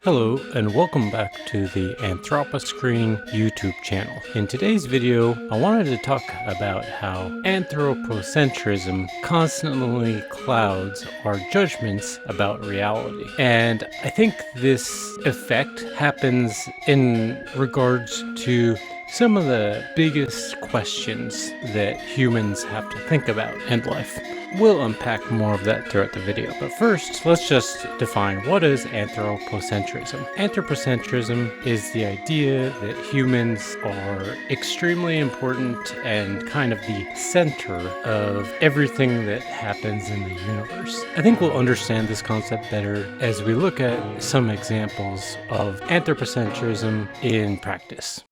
Hello and welcome back to the Anthropocentrism YouTube channel. In today's video, I wanted to talk about how Anthropocentrism constantly clouds our judgments about reality. And I think this effect happens in regards to some of the biggest questions that humans have to think about in life. We'll unpack more of that throughout the video, but first, let's just define what is Anthropocentrism. Anthropocentrism is the idea that humans are extremely important and kind of the center of everything that happens in the universe. I think we'll understand this concept better as we look at some examples of Anthropocentrism in practice.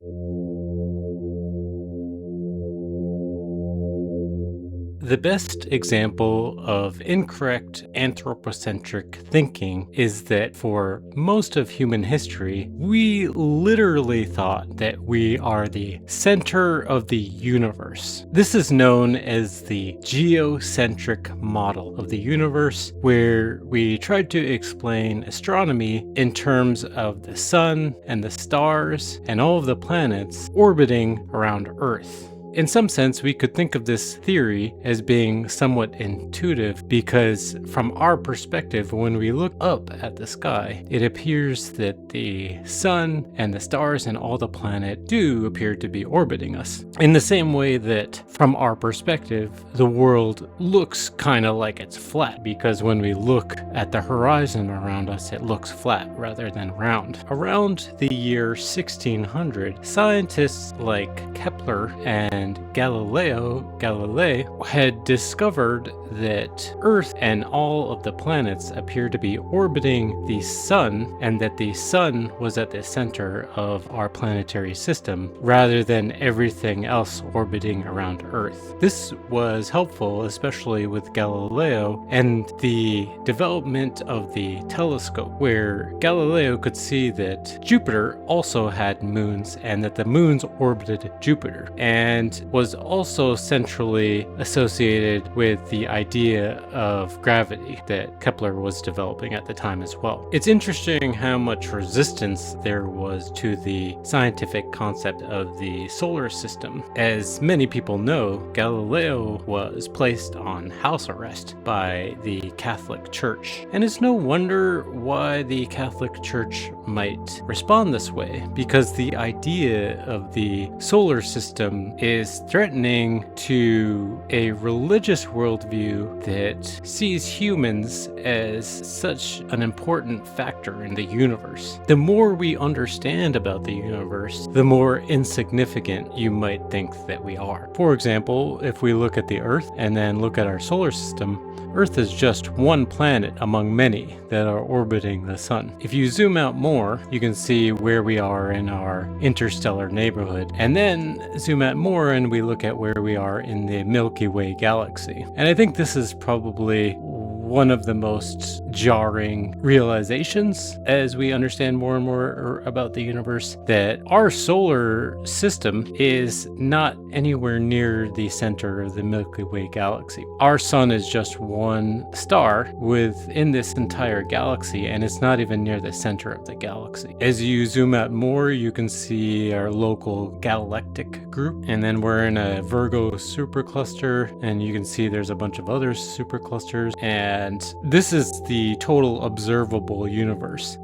The best example of incorrect anthropocentric thinking is that for most of human history, we literally thought that we are the center of the universe. This is known as the geocentric model of the universe, where we tried to explain astronomy in terms of the sun and the stars and all of the planets orbiting around Earth. In some sense, we could think of this theory as being somewhat intuitive because from our perspective, when we look up at the sky, it appears that the sun and the stars and all the planet do appear to be orbiting us. In the same way that from our perspective, the world looks kind of like it's flat because when we look at the horizon around us, it looks flat rather than round. Around the year 1600, scientists like Kepler and Galilei had discovered that Earth and all of the planets appear to be orbiting the sun, and that the sun was at the center of our planetary system rather than everything else orbiting around Earth. This was helpful, especially with Galileo and the development of the telescope, where Galileo could see that Jupiter also had moons and that the moons orbited Jupiter, and was also centrally associated with the idea of gravity that Kepler was developing at the time as well. It's interesting how much resistance there was to the scientific concept of the solar system. As many people know, Galileo was placed on house arrest by the Catholic Church. And it's no wonder why the Catholic Church might respond this way, because the idea of the solar system is threatening to a religious worldview that sees humans as such an important factor in the universe. The more we understand about the universe, the more insignificant you might think that we are. For example, if we look at the Earth and then look at our solar system, Earth is just one planet among many that are orbiting the sun. If you zoom out more, you can see where we are in our interstellar neighborhood, and then zoom out more and we look at where we are in the Milky Way galaxy. And I think this is probably one of the most jarring realizations as we understand more and more about the universe, that our solar system is not anywhere near the center of the Milky Way galaxy. Our sun is just one star within this entire galaxy, and it's not even near the center of the galaxy. As you zoom out more, you can see our local galactic group, and then we're in a Virgo supercluster, and you can see there's a bunch of other superclusters, and this is the total observable universe.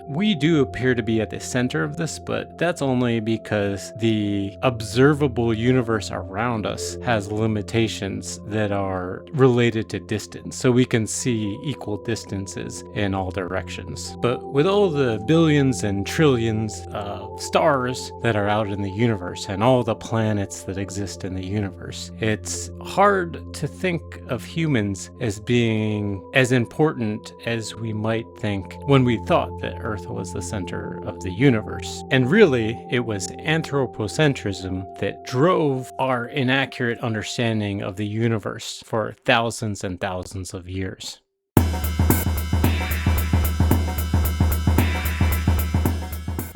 We do appear to be at the center of this, but that's only because the observable universe around us has limitations that are related to distance, so we can see equal distances in all directions. But with all the billions and trillions of stars that are out in the universe and all the planets that exist in the universe, it's hard to think of humans as being as important as we might think when we thought that Earth was the center of the universe. And really, it was Anthropocentrism that drove our inaccurate understanding of the universe for thousands and thousands of years.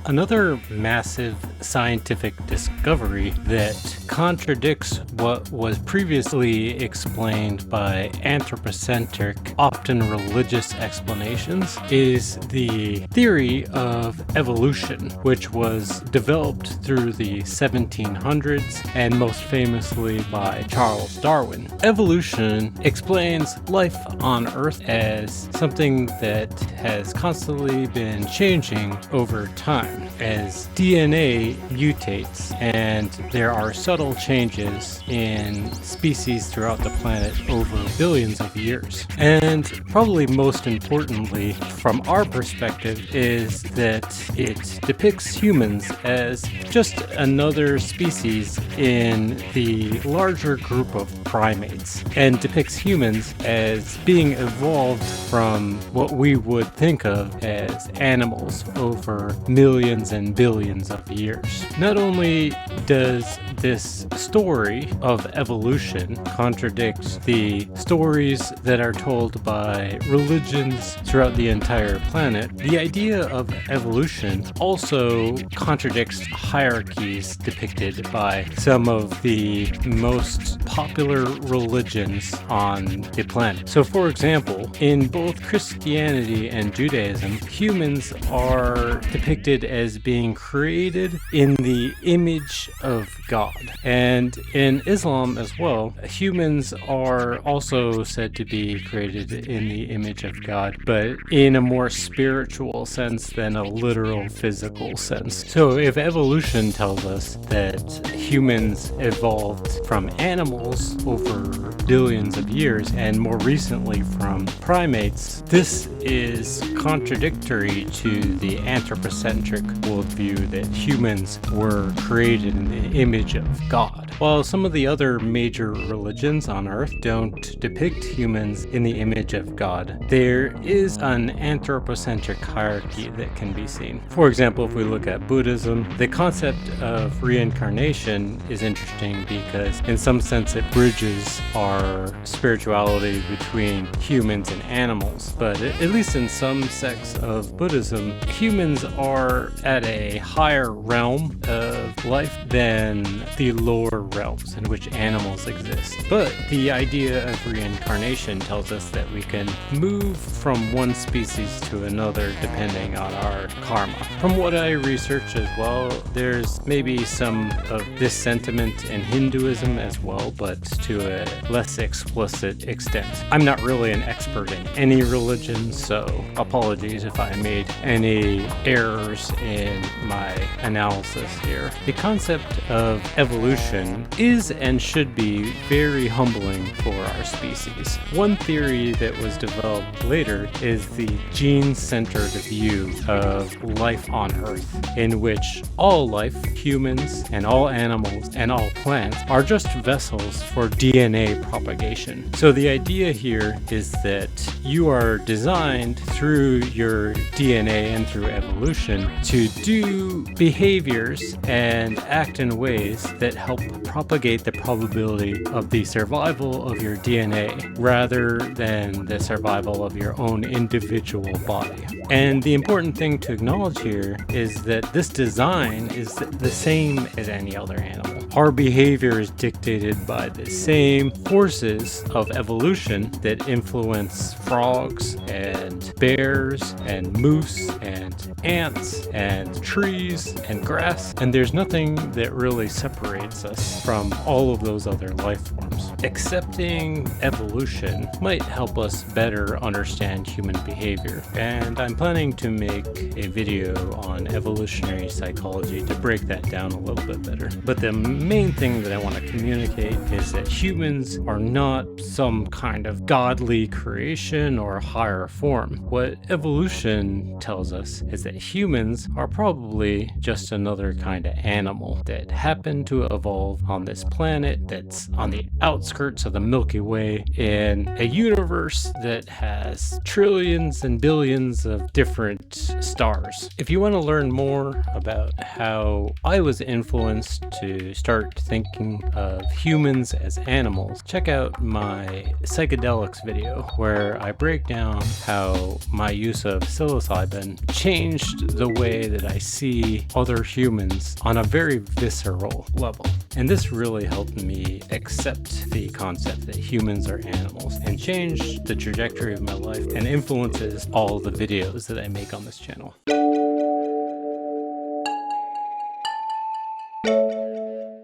Another massive scientific discovery that contradicts what was previously explained by anthropocentric, often religious explanations is the theory of evolution, which was developed through the 1700s and most famously by Charles Darwin. Evolution explains life on Earth as something that has constantly been changing over time as DNA mutates and there are subtle changes in species throughout the planet over billions of years. And probably most importantly, from our perspective, is that it depicts humans as just another species in the larger group of primates, and depicts humans as being evolved from what we would think of as animals over millions and billions of years. Not only does this story of evolution contradict the stories that are told by religions throughout the entire planet, the idea of evolution also contradicts hierarchies depicted by some of the most popular religions on the planet. So, for example, in both Christianity and Judaism, humans are depicted as being created in the image of God. And in Islam as well, humans are also said to be created in the image of God, but in a more spiritual sense than a literal physical sense. So if evolution tells us that humans evolved from animals over billions of years and more recently from primates, this is contradictory to the anthropocentric worldview that humans were created in the image of God. While some of the other major religions on Earth don't depict humans in the image of God, there is an anthropocentric hierarchy that can be seen. For example, if we look at Buddhism, the concept of reincarnation is interesting because in some sense it bridges our spirituality between humans and animals. But at least in some sects of Buddhism, humans are at a higher realm of life than the lower realms in which animals exist. But the idea of reincarnation tells us that we can move from one species to another depending on our karma. From what I researched as well, there's maybe some of this sentiment in Hinduism as well, but to a less explicit extent. I'm not really an expert in any religion, so apologies if I made any errors in my analysis here. The concept of evolution is and should be very humbling for our species. One theory that was developed later is the gene-centered view of life on Earth, in which all life, humans and all animals and all plants, are just vessels for DNA propagation. So the idea here is that you are designed through your DNA and through evolution to do behaviors and act in ways that help propagate the probability of the survival of your DNA rather than the survival of your own individual body. And the important thing to acknowledge here is that this design is the same as any other animal. Our behavior is dictated by the same forces of evolution that influence frogs and bears and moose and ants and trees and grass, and there's nothing that really separates us from all of those other life forms. Accepting evolution might help us better understand human behavior, and I'm planning to make a video on evolutionary psychology to break that down a little bit better. But the main thing that I want to communicate is that humans are not some kind of godly creation or higher form. What evolution tells us is that humans are probably just another kind of animal that happened to evolve on this planet that's on the outskirts outskirts of the Milky Way in a universe that has trillions and billions of different stars. If you want to learn more about how I was influenced to start thinking of humans as animals, check out my psychedelics video where I break down how my use of psilocybin changed the way that I see other humans on a very visceral level. And this really helped me accept the concept that humans are animals and changed the trajectory of my life and influences all the videos that I make on this channel.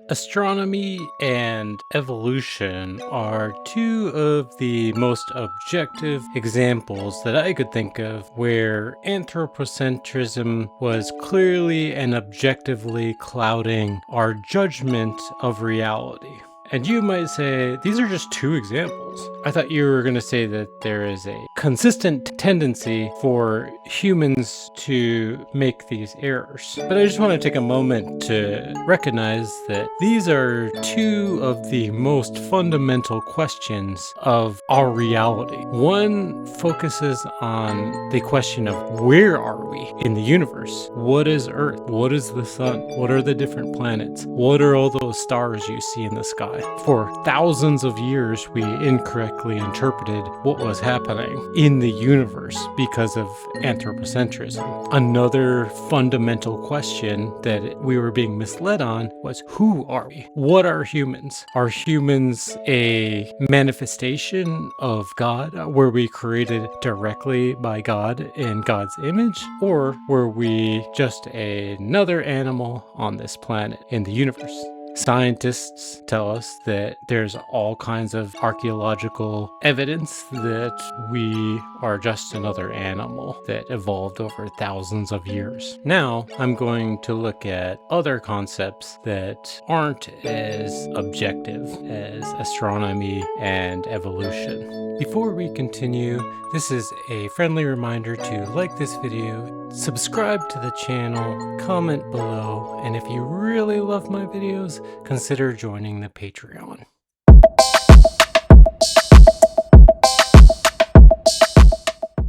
Astronomy and evolution are two of the most objective examples that I could think of where anthropocentrism was clearly and objectively clouding our judgment of reality. And you might say, these are just two examples. I thought you were going to say that there is a consistent tendency for humans to make these errors. But I just want to take a moment to recognize that these are two of the most fundamental questions of our reality. One focuses on the question of where are we in the universe? What is Earth? What is the sun? What are the different planets? What are all those stars you see in the sky? For thousands of years, we incorrectly interpreted what was happening in the universe because of anthropocentrism. Another fundamental question that we were being misled on was, who are we? What are humans? Are humans a manifestation of God? Were we created directly by God in God's image? Or were we just another animal on this planet in the universe? Scientists tell us that there's all kinds of archaeological evidence that we are just another animal that evolved over thousands of years. Now, I'm going to look at other concepts that aren't as objective as astronomy and evolution. Before we continue, this is a friendly reminder to like this video, subscribe to the channel, comment below, and if you really love my videos, consider joining the Patreon.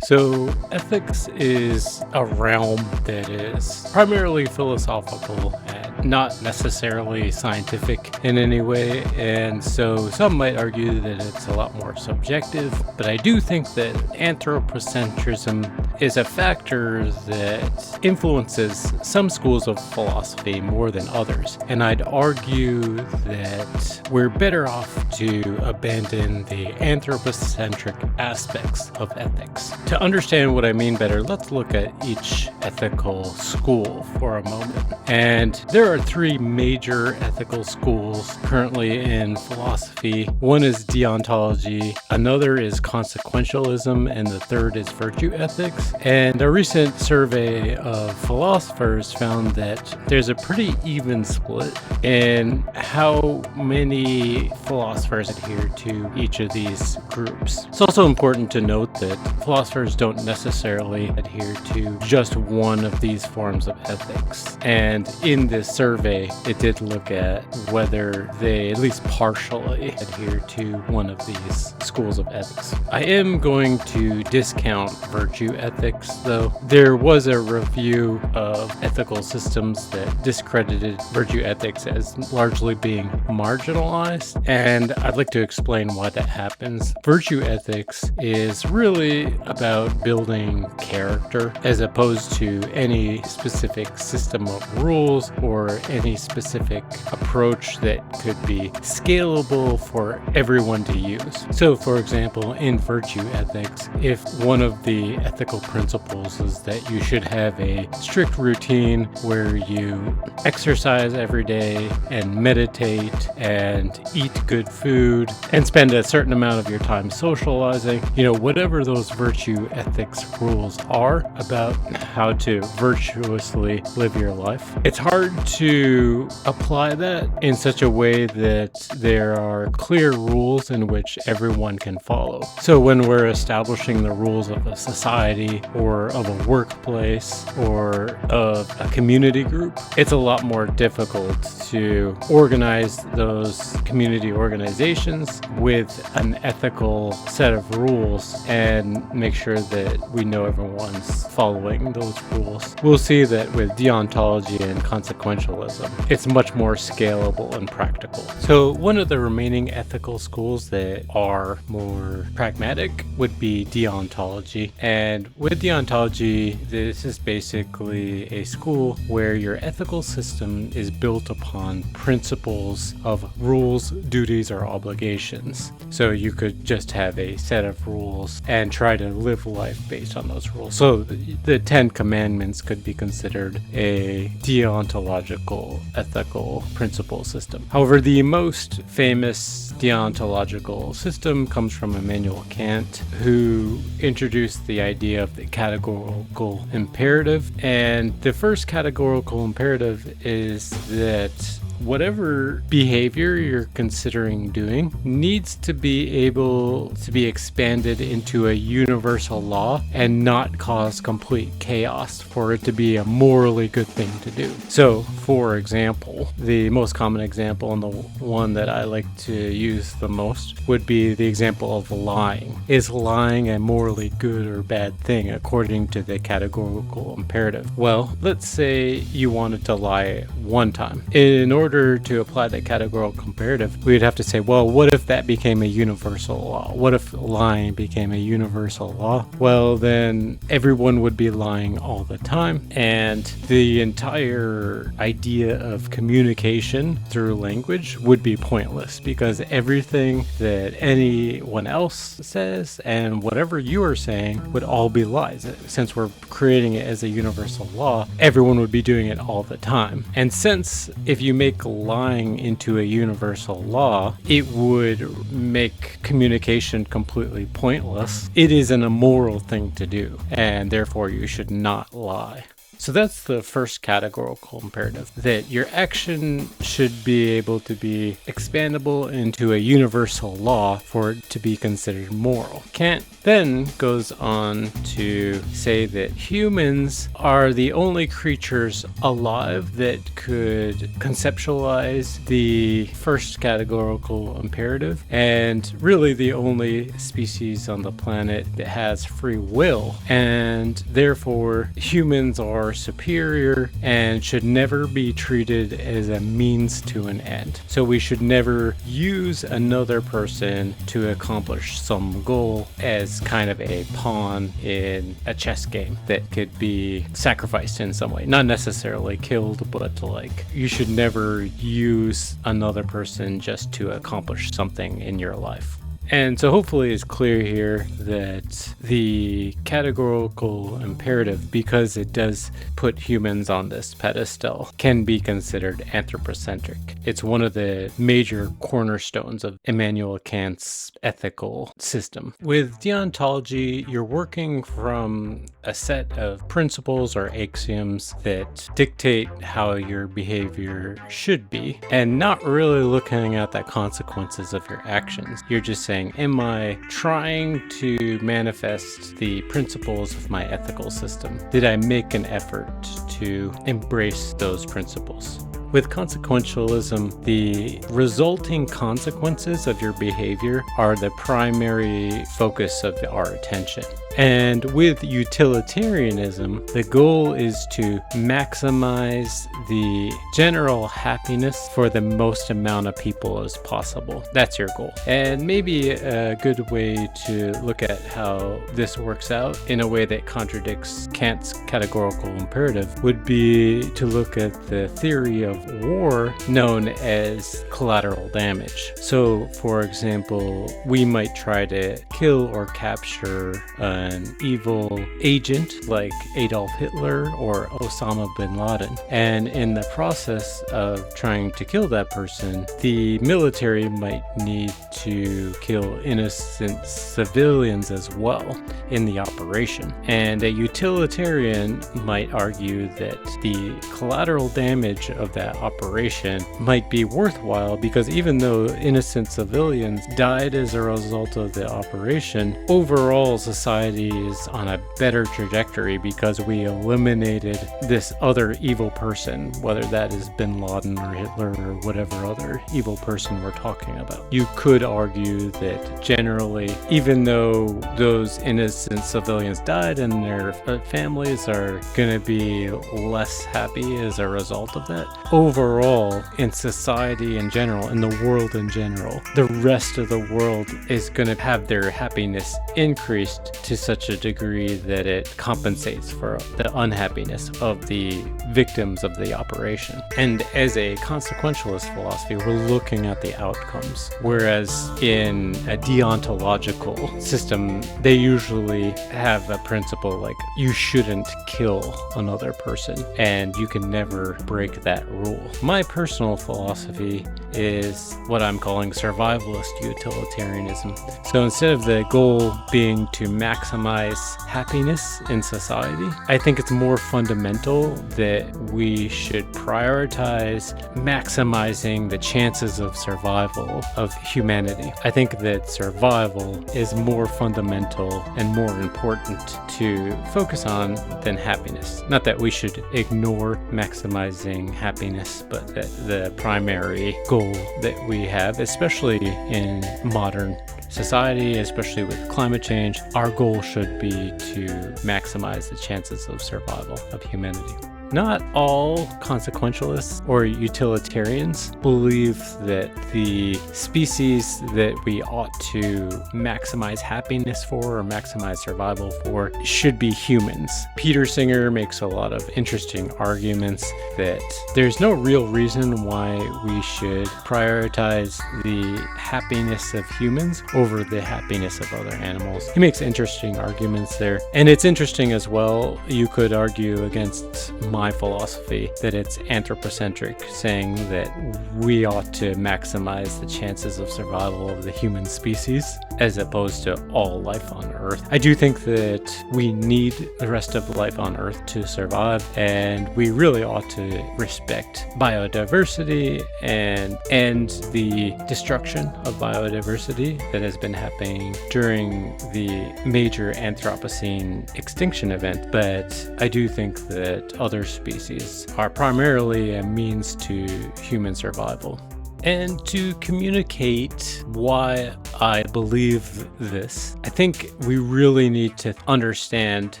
So, ethics is a realm that is primarily philosophical and not necessarily scientific in any way, and so some might argue that it's a lot more subjective, but I do think that anthropocentrism is a factor that influences some schools of philosophy more than others, and I'd argue that we're better off to abandon the anthropocentric aspects of ethics. To understand what I mean better, let's look at each ethical school for a moment. And there are three major ethical schools currently in philosophy. One is deontology, another is consequentialism, and the third is virtue ethics. And a recent survey of philosophers found that there's a pretty even split in how many philosophers adhere to each of these groups. It's also important to note that philosophers don't necessarily adhere to just one of these forms of ethics. And in this survey, it did look at whether they at least partially adhere to one of these schools of ethics. I am going to discount virtue ethics, though. There was a review of ethical systems that discredited virtue ethics as largely being marginalized, and I'd like to explain why that happens. Virtue ethics is really about building character as opposed to any specific system of rules or any specific approach that could be scalable for everyone to use. So, for example, in virtue ethics, if one of the ethical principles is that you should have a strict routine where you exercise every day and meditate and eat good food and spend a certain amount of your time socializing, whatever those virtue ethics rules are about how to virtuously live your life, it's hard to apply that in such a way that there are clear rules in which everyone can follow. So when we're establishing the rules of a society family or of a workplace or of a community group, it's a lot more difficult to organize those community organizations with an ethical set of rules and make sure that we know everyone's following those rules. We'll see that with deontology and consequentialism, it's much more scalable and practical. So one of the remaining ethical schools that are more pragmatic would be deontology. And with deontology, this is basically a school where your ethical system is built upon principles of rules, duties, or obligations. So you could just have a set of rules and try to live life based on those rules. So the 10 Commandments could be considered a deontological ethical principle system. However, the most famous deontological system comes from Immanuel Kant, who introduced the idea of the categorical imperative. And the first categorical imperative is that whatever behavior you're considering doing needs to be able to be expanded into a universal law and not cause complete chaos for it to be a morally good thing to do. So, for example, the most common example and the one that I like to use the most would be the example of lying. Is lying a morally good or bad thing according to the categorical imperative? Well, let's say you wanted to lie one time. In order to apply the categorical imperative, we would have to say, well, what if that became a universal law? What if lying became a universal law? Well, then everyone would be lying all the time, and the entire idea of communication through language would be pointless, because everything that anyone else says and whatever you are saying would all be lies. Since we're creating it as a universal law, everyone would be doing it all the time. And since if you make lying into a universal law, it would make communication completely pointless. It is an immoral thing to do, and therefore you should not lie. So that's the first categorical imperative, that your action should be able to be expandable into a universal law for it to be considered moral. Kant then goes on to say that humans are the only creatures alive that could conceptualize the first categorical imperative, and really the only species on the planet that has free will, and therefore humans are superior and should never be treated as a means to an end. So we should never use another person to accomplish some goal as kind of a pawn in a chess game that could be sacrificed in some way. Not necessarily killed, but like you should never use another person just to accomplish something in your life. And so hopefully it's clear here that the categorical imperative, because it does put humans on this pedestal, can be considered anthropocentric. It's one of the major cornerstones of Immanuel Kant's ethical system. With deontology, you're working from a set of principles or axioms that dictate how your behavior should be, and not really looking at the consequences of your actions. You're just saying, am I trying to manifest the principles of my ethical system? Did I make an effort to embrace those principles? With consequentialism, the resulting consequences of your behavior are the primary focus of our attention. And with utilitarianism, the goal is to maximize the general happiness for the most amount of people as possible. That's your goal. And maybe a good way to look at how this works out in a way that contradicts Kant's categorical imperative would be to look at the theory of war known as collateral damage. So, for example, we might try to kill or capture an evil agent like Adolf Hitler or Osama bin Laden. And in the process of trying to kill that person, the military might need to kill innocent civilians as well in the operation. And a utilitarian might argue that the collateral damage of that operation might be worthwhile, because even though innocent civilians died as a result of the operation, overall society society is on a better trajectory because we eliminated this other evil person, whether that is Bin Laden or Hitler or whatever other evil person we're talking about. You could argue that generally, even though those innocent civilians died and their families are going to be less happy as a result of that, overall, in society in general, in the world in general, the rest of the world is going to have their happiness increased to such a degree that it compensates for the unhappiness of the victims of the operation. And as a consequentialist philosophy, we're looking at the outcomes, whereas in a deontological system, they usually have a principle like you shouldn't kill another person and you can never break that rule. My personal philosophy is what I'm calling survivalist utilitarianism. So instead of the goal being to maximize happiness in society, I think it's more fundamental that we should prioritize maximizing the chances of survival of humanity. I think that survival is more fundamental and more important to focus on than happiness. Not that we should ignore maximizing happiness, but that the primary goal that we have, especially in modern society, especially with climate change, our goal should be to maximize the chances of survival of humanity. Not all consequentialists or utilitarians believe that the species that we ought to maximize happiness for or maximize survival for should be humans. Peter Singer makes a lot of interesting arguments that there's no real reason why we should prioritize the happiness of humans over the happiness of other animals. He makes interesting arguments there. And it's interesting as well, you could argue against my philosophy that it's anthropocentric, saying that we ought to maximize the chances of survival of the human species as opposed to all life on Earth. I do think that we need the rest of life on Earth to survive, and we really ought to respect biodiversity and end the destruction of biodiversity that has been happening during the major Anthropocene extinction event. But I do think that other species are primarily a means to human survival. And to communicate why I believe this, I think we really need to understand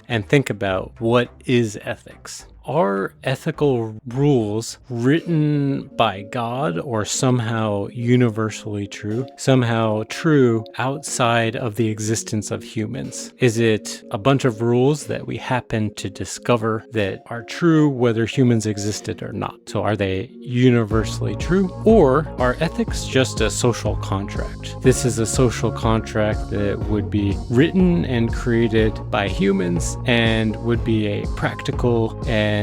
and think about what is ethics. Are ethical rules written by God or somehow universally true, somehow true outside of the existence of humans? Is it a bunch of rules that we happen to discover that are true whether humans existed or not? So are they universally true? Or are ethics just a social contract? This is a social contract that would be written and created by humans and would be a practical and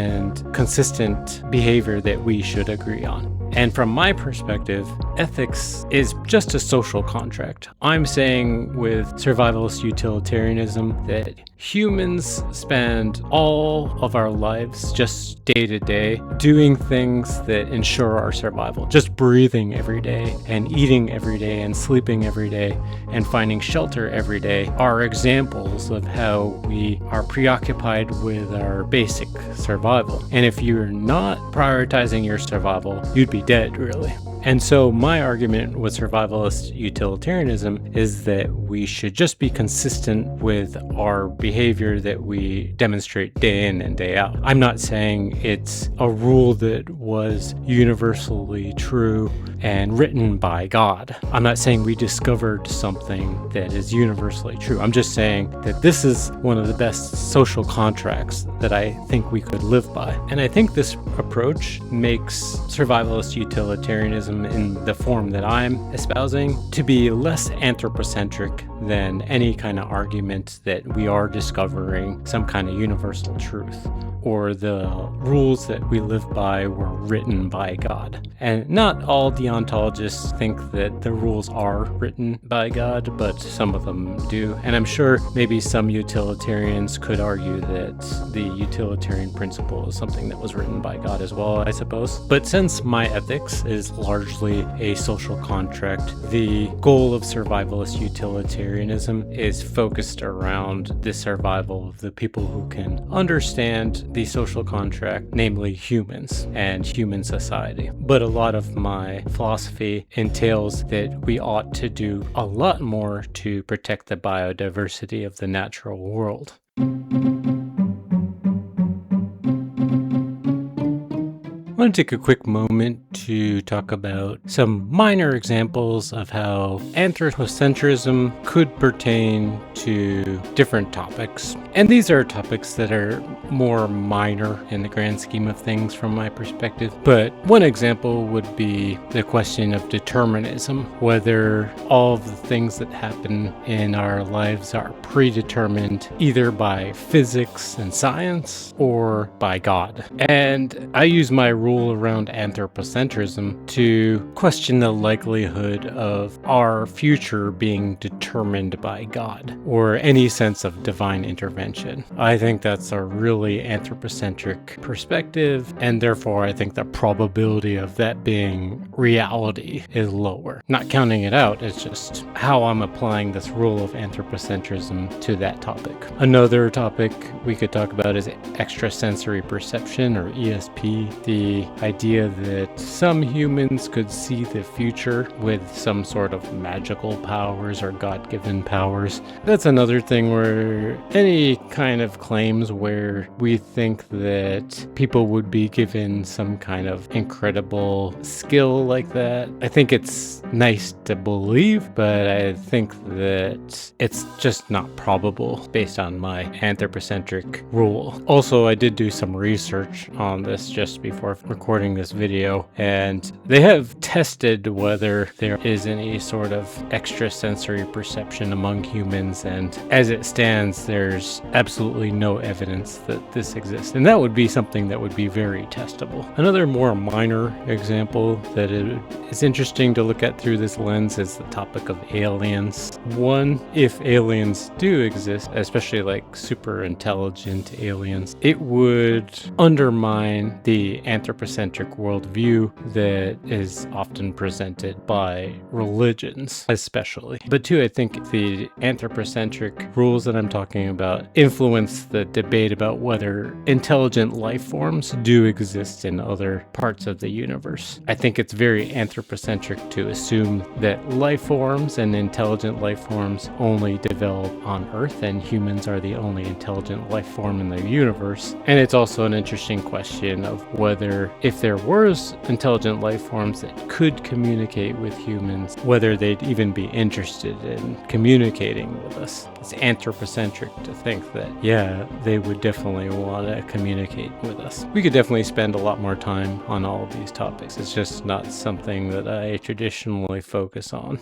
consistent behavior that we should agree on. And from my perspective, ethics is just a social contract. I'm saying with survivalist utilitarianism that humans spend all of our lives just day to day doing things that ensure our survival. Just breathing every day and eating every day and sleeping every day and finding shelter every day are examples of how we are preoccupied with our basic survival. And if you're not prioritizing your survival, you'd be dead, really. And so my argument with survivalist utilitarianism is that we should just be consistent with our behavior that we demonstrate day in and day out. I'm not saying it's a rule that was universally true and written by God. I'm not saying we discovered something that is universally true. I'm just saying that this is one of the best social contracts that I think we could live by. And I think this approach makes survivalist utilitarianism in the form that I'm espousing to be less anthropocentric than any kind of argument that we are discovering some kind of universal truth or the rules that we live by were written by God. And not all deontologists think that the rules are written by God, but some of them do. And I'm sure maybe some utilitarians could argue that the utilitarian principle is something that was written by God as well, I suppose. But since my ethics is largely a social contract, the goal of survivalist utilitarianism egalitarianism is focused around the survival of the people who can understand the social contract, namely humans and human society. But a lot of my philosophy entails that we ought to do a lot more to protect the biodiversity of the natural world. I want to take a quick moment to talk about some minor examples of how anthropocentrism could pertain to different topics. And these are topics that are more minor in the grand scheme of things from my perspective. But one example would be the question of determinism, whether all of the things that happen in our lives are predetermined either by physics and science or by God. And I use my rule around anthropocentrism to question the likelihood of our future being determined by God or any sense of divine intervention. I think that's a really anthropocentric perspective, and therefore I think the probability of that being reality is lower. Not counting it out, it's just how I'm applying this rule of anthropocentrism to that topic. Another topic we could talk about is extrasensory perception, or ESP, the idea that some humans could see the future with some sort of magical powers or God-given powers. That's another thing where any kind of claims where we think that people would be given some kind of incredible skill like that, I think it's nice to believe, but I think that it's just not probable based on my anthropocentric rule. Also, I did do some research on this just before recording this video, and they have tested whether there is any sort of extrasensory perception among humans, and as it stands, there's absolutely no evidence that this exists, and that would be something that would be very testable. Another more minor example that is interesting to look at through this lens is the topic of aliens. One, if aliens do exist, especially like super intelligent aliens, it would undermine the anthropocentric worldview that is often presented by religions, especially. But two, I think the anthropocentric rules that I'm talking about influence the debate about whether intelligent life forms do exist in other parts of the universe. I think it's very anthropocentric to assume that life forms and intelligent life forms only develop on Earth, and humans are the only intelligent life form in the universe. And it's also an interesting question of whether, if there was intelligent life forms that could communicate with humans, whether they'd even be interested in communicating with us. It's anthropocentric to think that, yeah, they would definitely want to communicate with us. We could definitely spend a lot more time on all of these topics. It's just not something that I traditionally focus on.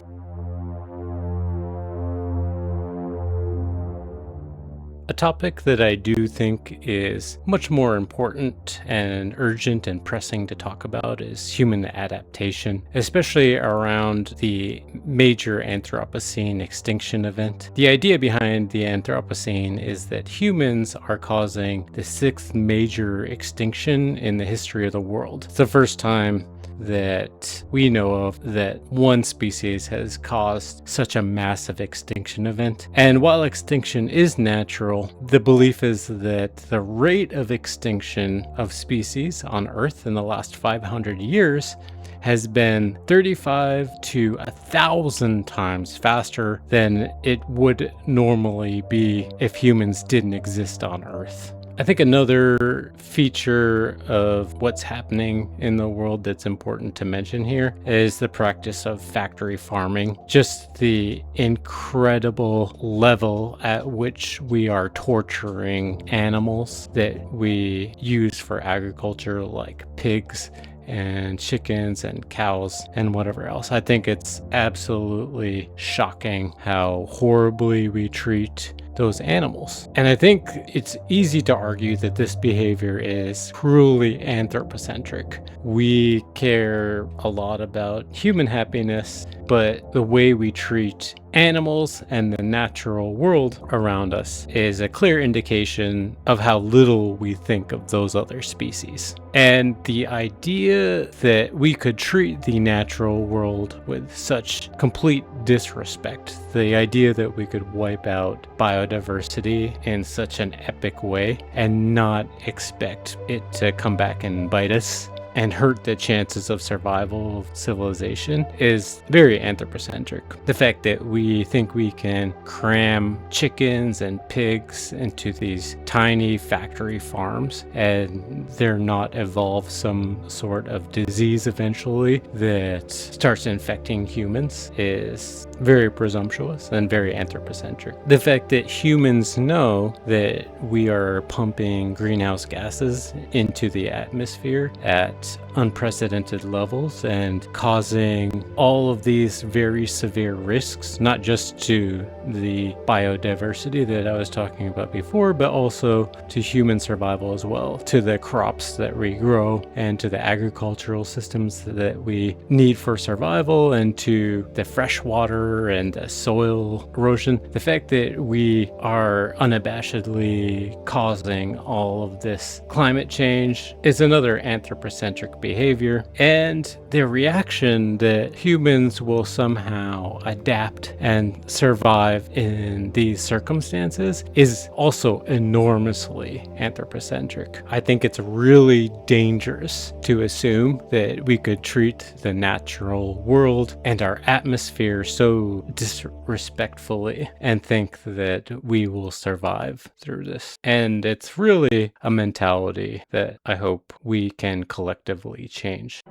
A topic that I do think is much more important and urgent and pressing to talk about is human adaptation, especially around the major Anthropocene extinction event. The idea behind the Anthropocene is that humans are causing the sixth major extinction in the history of the world. It's the first time that we know of that one species has caused such a massive extinction event. And while extinction is natural, the belief is that the rate of extinction of species on Earth in the last 500 years has been 35 to 1,000 times faster than it would normally be if humans didn't exist on Earth. I think another feature of what's happening in the world that's important to mention here is the practice of factory farming. Just the incredible level at which we are torturing animals that we use for agriculture, like pigs and chickens and cows and whatever else. I think it's absolutely shocking how horribly we treat those animals. And I think it's easy to argue that this behavior is truly anthropocentric. We care a lot about human happiness but the way we treat animals and the natural world around us is a clear indication of how little we think of those other species. And the idea that we could treat the natural world with such complete disrespect, the idea that we could wipe out biodiversity in such an epic way and not expect it to come back and bite us and hurt the chances of survival of civilization is very anthropocentric. The fact that we think we can cram chickens and pigs into these tiny factory farms and they're not evolve some sort of disease eventually that starts infecting humans is very presumptuous and very anthropocentric. The fact that humans know that we are pumping greenhouse gases into the atmosphere at unprecedented levels and causing all of these very severe risks, not just to the biodiversity that I was talking about before, but also to human survival as well, to the crops that we grow and to the agricultural systems that we need for survival and to the fresh water and the soil erosion. The fact that we are unabashedly causing all of this climate change is another anthropocentric behavior, and the reaction that humans will somehow adapt and survive in these circumstances is also enormously anthropocentric. I think it's really dangerous to assume that we could treat the natural world and our atmosphere so disrespectfully and think that we will survive through this. And it's really a mentality that I hope we can collectively change.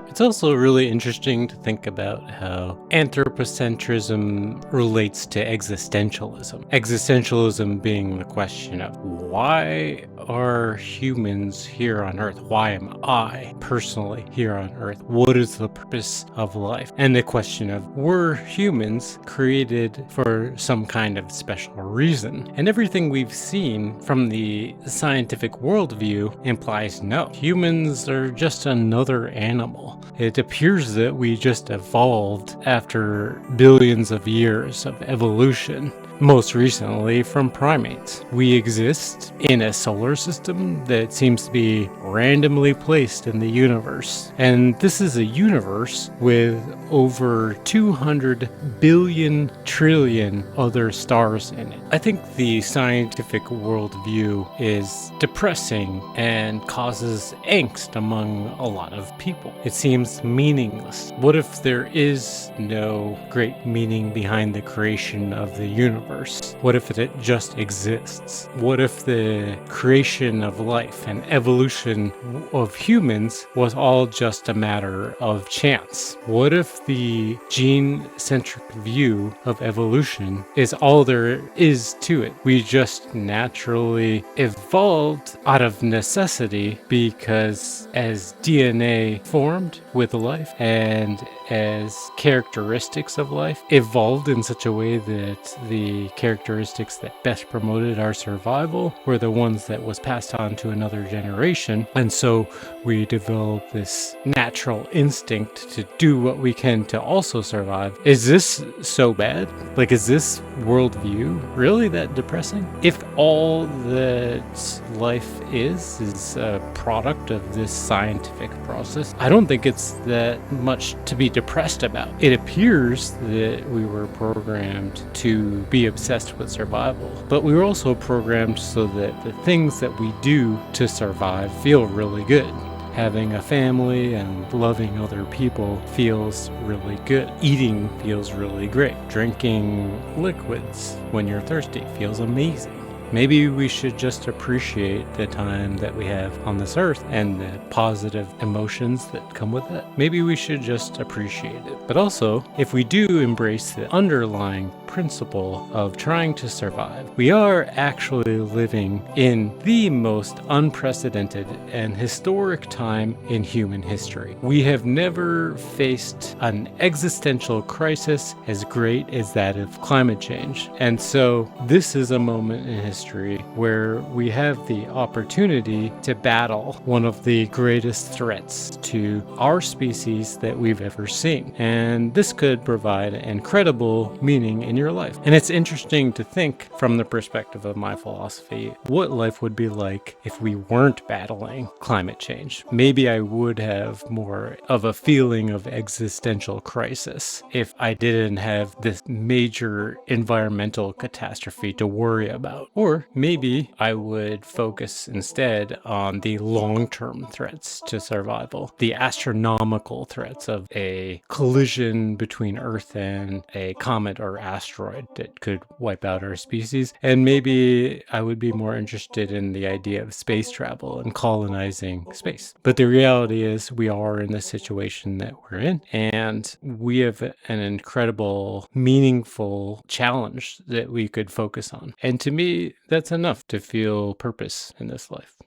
It's also really interesting to think about how anthropocentrism relates to existentialism. Existentialism being the question of why are humans here on Earth? Why am I personally here on Earth? What is the purpose of life? And the question of were humans created for some kind of special reason? And everything we've seen from the scientific worldview implies no. Humans are just another animal. It appears that we just evolved after billions of years of evolution, most recently from primates. We exist in a solar system that seems to be randomly placed in the universe. And this is a universe with over 200 billion trillion other stars in it. I think the scientific worldview is depressing and causes angst among a lot of people. It seems meaningless. What if there is no great meaning behind the creation of the universe? What if it just exists? What if the creation of life and evolution of humans was all just a matter of chance? What if the gene-centric view of evolution is all there is to it? We just naturally evolved out of necessity because as DNA formed with life and as characteristics of life evolved in such a way that the characteristics that best promoted our survival were the ones that was passed on to another generation. And so we developed this natural instinct to do what we can to also survive. Is this so bad? Like, is this worldview really that depressing? If all that life is a product of this scientific process, I don't think it's that much to be depressed about. It appears that we were programmed to be obsessed with survival, but we were also programmed so that the things that we do to survive feel really good. Having a family and loving other people feels really good. Eating feels really great. Drinking liquids when you're thirsty feels amazing. Maybe we should just appreciate the time that we have on this earth and the positive emotions that come with it. Maybe we should just appreciate it. But also, if we do embrace the underlying principle of trying to survive, we are actually living in the most unprecedented and historic time in human history. We have never faced an existential crisis as great as that of climate change. And so this is a moment in history history where we have the opportunity to battle one of the greatest threats to our species that we've ever seen. And this could provide incredible meaning in your life. And it's interesting to think from the perspective of my philosophy, what life would be like if we weren't battling climate change. Maybe I would have more of a feeling of existential crisis if I didn't have this major environmental catastrophe to worry about. Or maybe I would focus instead on the long-term threats to survival, the astronomical threats of a collision between Earth and a comet or asteroid that could wipe out our species. And maybe I would be more interested in the idea of space travel and colonizing space. But the reality is we are in the situation that we're in, and we have an incredible, meaningful challenge that we could focus on. And to me, that's enough to feel purpose in this life.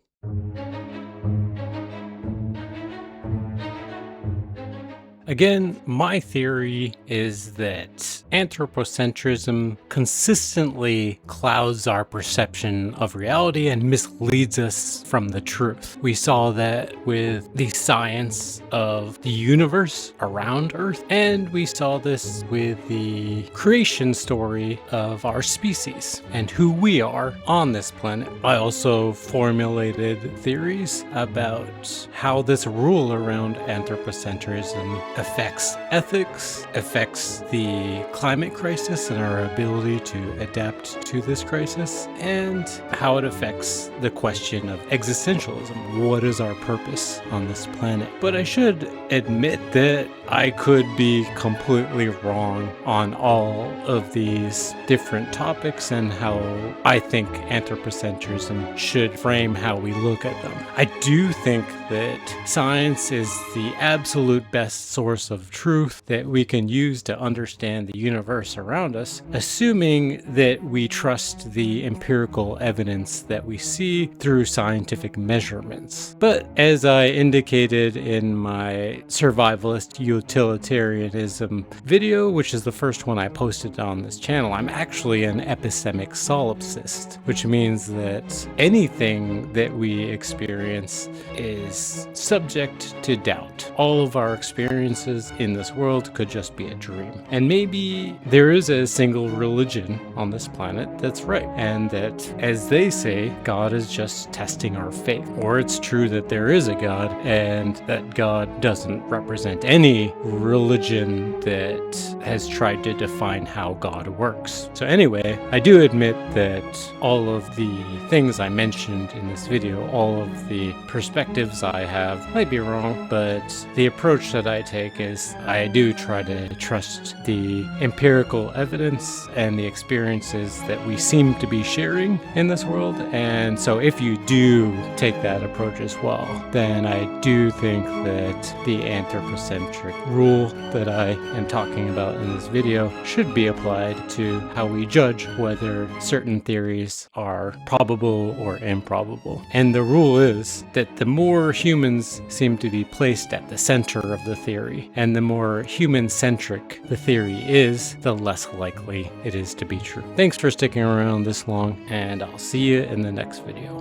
Again, my theory is that anthropocentrism consistently clouds our perception of reality and misleads us from the truth. We saw that with the science of the universe around Earth, and we saw this with the creation story of our species and who we are on this planet. I also formulated theories about how this rule around anthropocentrism affects ethics, affects the climate crisis and our ability to adapt to this crisis, and how it affects the question of existentialism. What is our purpose on this planet? But I should admit that I could be completely wrong on all of these different topics and how I think anthropocentrism should frame how we look at them. I do think that science is the absolute best source of truth that we can use to understand the universe around us, assuming that we trust the empirical evidence that we see through scientific measurements. But as I indicated in my survivalist utilitarianism video, which is the first one I posted on this channel, I'm actually an epistemic solipsist, which means that anything that we experience is subject to doubt. All of our experiences in this world could just be a dream. And maybe there is a single religion on this planet that's right, and that, as they say, God is just testing our faith. Or it's true that there is a God, and that God doesn't represent any religion that has tried to define how God works. So anyway, I do admit that all of the things I mentioned in this video, all of the perspectives I have might be wrong, but the approach that I take is I do try to trust the empirical evidence and the experiences that we seem to be sharing in this world. And so if you do take that approach as well, then I do think that the anthropocentric rule that I am talking about in this video should be applied to how we judge whether certain theories are probable or improbable. And the rule is that the more humans seem to be placed at the center of the theory, and the more human-centric the theory is, the less likely it is to be true. Thanks for sticking around this long, and I'll see you in the next video.